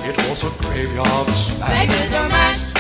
It was a graveyard smash. They did the mash.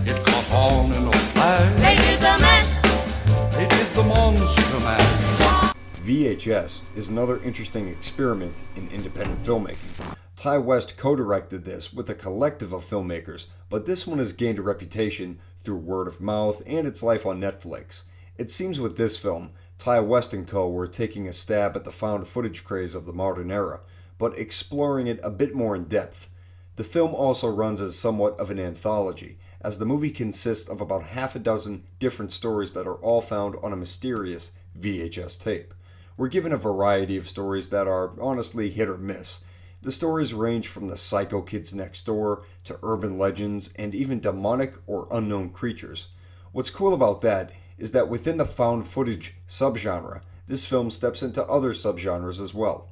It caught on in a flash. They did the mash. They did the monster mash. VHS is another interesting experiment in independent filmmaking. Ti West co-directed this with a collective of filmmakers, but this one has gained a reputation through word of mouth and its life on Netflix. It seems with this film, Ti West and co. were taking a stab at the found footage craze of the modern era, but exploring it a bit more in depth. The film also runs as somewhat of an anthology, as the movie consists of about half a dozen different stories that are all found on a mysterious VHS tape. We're given a variety of stories that are honestly hit or miss. The stories range from the psycho kids next door to urban legends and even demonic or unknown creatures. What's cool about that is that within the found footage subgenre, this film steps into other subgenres as well.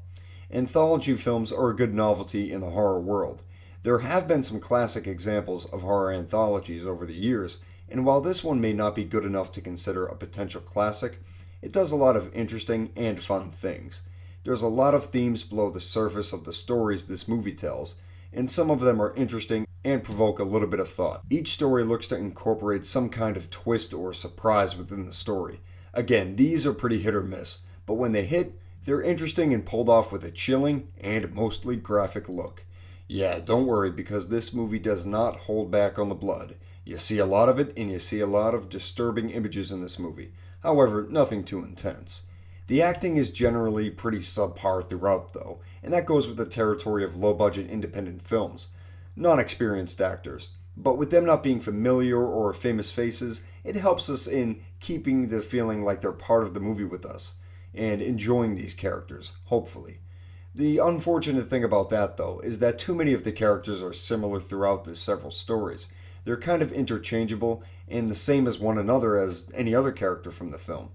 Anthology films are a good novelty in the horror world. There have been some classic examples of horror anthologies over the years, and while this one may not be good enough to consider a potential classic, it does a lot of interesting and fun things. There's a lot of themes below the surface of the stories this movie tells, and some of them are interesting and provoke a little bit of thought. Each story looks to incorporate some kind of twist or surprise within the story. Again, these are pretty hit or miss, but when they hit, they're interesting and pulled off with a chilling and mostly graphic look. Yeah, don't worry, because this movie does not hold back on the blood. You see a lot of it, and you see a lot of disturbing images in this movie. However, nothing too intense. The acting is generally pretty subpar throughout, though, and that goes with the territory of low-budget independent films. Non-experienced actors. But with them not being familiar or famous faces, it helps us in keeping the feeling like they're part of the movie with us, and enjoying these characters, hopefully. The unfortunate thing about that, though, is that too many of the characters are similar throughout the several stories. They're kind of interchangeable and the same as one another as any other character from the film.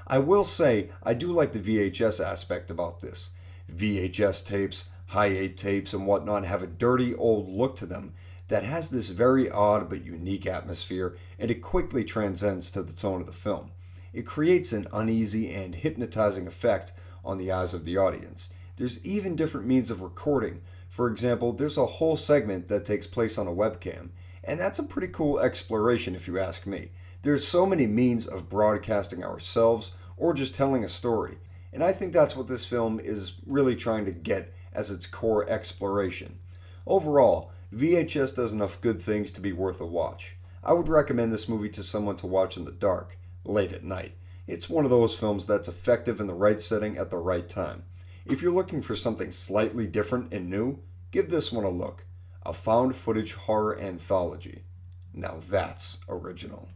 I will say, I do like the VHS aspect about this. VHS tapes, Hi-8 tapes, and whatnot have a dirty old look to them that has this very odd but unique atmosphere, and it quickly transcends to the tone of the film. It creates an uneasy and hypnotizing effect on the eyes of the audience. There's even different means of recording. For example, there's a whole segment that takes place on a webcam, and that's a pretty cool exploration if you ask me. There's so many means of broadcasting ourselves or just telling a story, and I think that's what this film is really trying to get as its core exploration. Overall, VHS does enough good things to be worth a watch. I would recommend this movie to someone to watch in the dark, late at night. It's one of those films that's effective in the right setting at the right time. If you're looking for something slightly different and new, give this one a look. A found footage horror anthology. Now that's original.